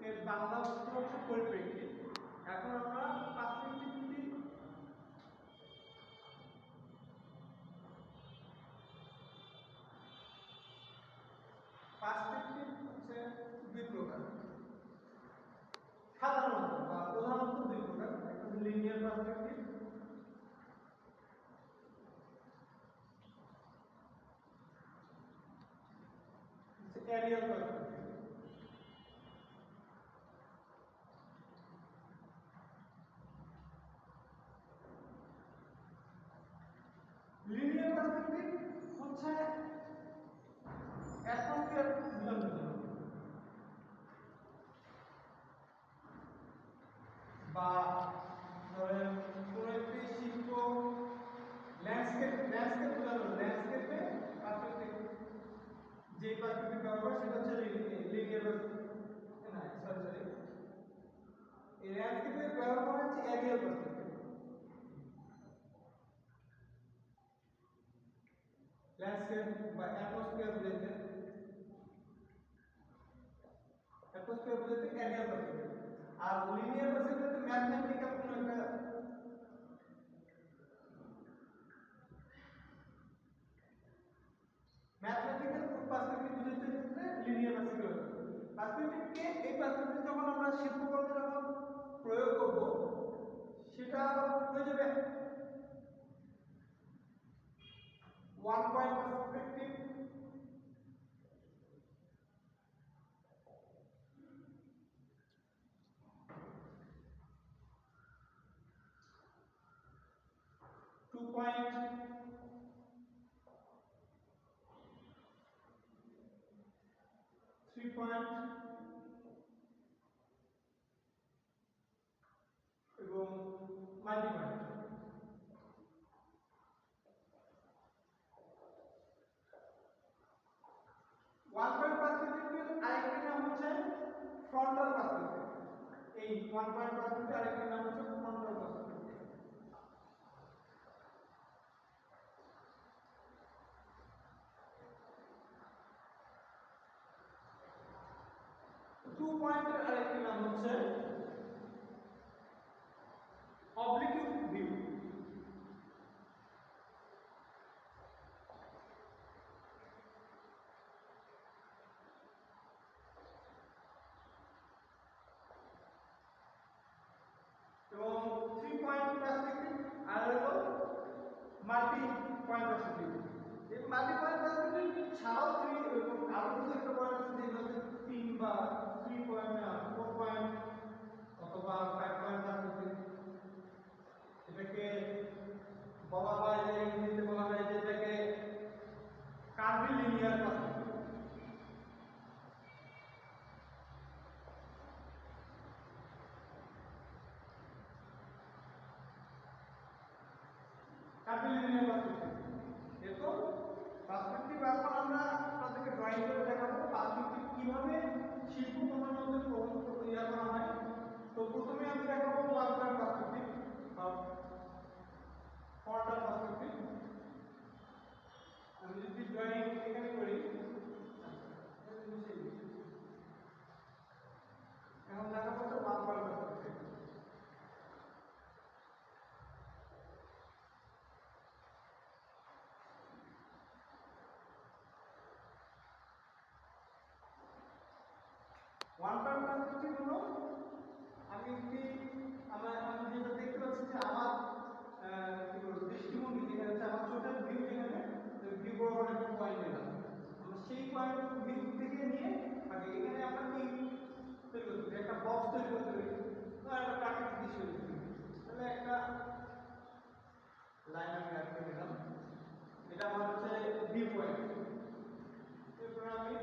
এর বাংলা অর্থ হচ্ছে পরিপ্রেক্ষিত। এখন আমরা পার্সপেক্টিভ যদি পার্সপেক্টিভ হচ্ছে দুই প্রকার, সাধারণত বা প্রধানত দুই প্রকার। একটা হচ্ছে linear perspective, aerial perspective. Linear perspective হচ্ছে অ্যাটমসফিয়ার বোঝানোর জন্য বা ধরেন কোনো একটি শিল্প ল্যান্ডস্কেপ বোঝানোর ল্যান্ডস্কেপে পার্সপেক্টিভ যে পার্সপেক্টিভ ব্যবহার সেটা হচ্ছে লিনিয়ার না সরি এই ল্যান্ডস্কেপে ব্যবহার করা হচ্ছে এরিয়াল পার্সপেক্টিভ। ল্যান্ডস্কেপ বা অ্যাটমসফিয়ার বোঝাতে এরিয়াল পার্সপেক্টিভ। আর লিনিয়ার পার্সপেক্টিভ ম্যাথমেটিক্যাল কোনো একটা ম্যাথমেটিক্যাল পার্সপেক্টিভ বোঝাতে ক্ষেত্রে লিনিয়ার পার্সপেক্টিভকে এই পার্সপেক্টিভ যখন আমরা শিল্পকর্মে যখন প্রয়োগ করব সেটা হয়ে যাবে one point perspective, two point, three point এবং মাল্টি পয়েন্ট। ওয়ান পয়েন্ট পার্সপেক্টিভের আরেকটি নাম হচ্ছে ফ্রন্টাল পার্সপেক্টিভ। এই ওয়ান পয়েন্ট পার্সপেক্টিভের আরেকটি নাম হচ্ছে ফ্রন্টাল পার্সপেক্টিভ। টু পয়েন্টের আরেকটি নাম হচ্ছে অবলিক ভিউ। এবং থ্রি পয়েন্ট পার্সপেক্টিভ আর হলো মাল্টি পয়েন্ট পার্সপেক্টিভ। এই মাল্টি পয়েন্ট পার্সপেক্টিভ ছাড়াও আরো কিছু একটা পয়েন্ট আছে যেগুলো হচ্ছে 3 বা 3 পয়েন্ট, 4 পয়েন্ট অথবা 5 পয়েন্ট পার্সপেক্টিভ। এটাকে বলা হয় যে ইংরেজিতে বলা হয় যে এটাকে কার্ভিলিনিয়ার পার্সপেক্টিভ। কার্ভিলিনিয়ার পার্সপেক্টিভ এরকম পার্সপেক্টিভ। এখন আমরা আপনাদেরকে ড্রয়িং করে দেখাবো পার্সপেক্টিভ কিভাবে শিল্পকর্মের মধ্যে ইয়া করা হয়। তো প্রথমে আমি দেখাবো ওয়ান পয়েন্ট পার্সপেক্টিভ বা ফ্রন্টাল পার্সপেক্টিভ। আমি যদি ড্রয়িং এখানে করি, এখন দেখাবো হচ্ছে one point perspective. One point perspective হলো আমি যেটা দেখতে পাচ্ছি যে আমার কি বলবো দৃষ্টিভঙ্গি যেখানে হচ্ছে আমার চোখের ভিউ, যেখানে ভিউ বরাবর একটা পয়েন্ট নিলাম, আমরা সেই পয়েন্ট ভিউ থেকে নিয়ে আগে এখানে আমরা কি তৈরি করতে পারি, একটা বক্স তৈরি করতে পারি বা একটা প্রাকৃতিক দৃশ্য তৈরি করতে পারি। তাহলে একটা লাইন আমি অ্যাড করে দিলাম, এটা আমার হচ্ছে ভিউ পয়েন্ট। এরপর আমি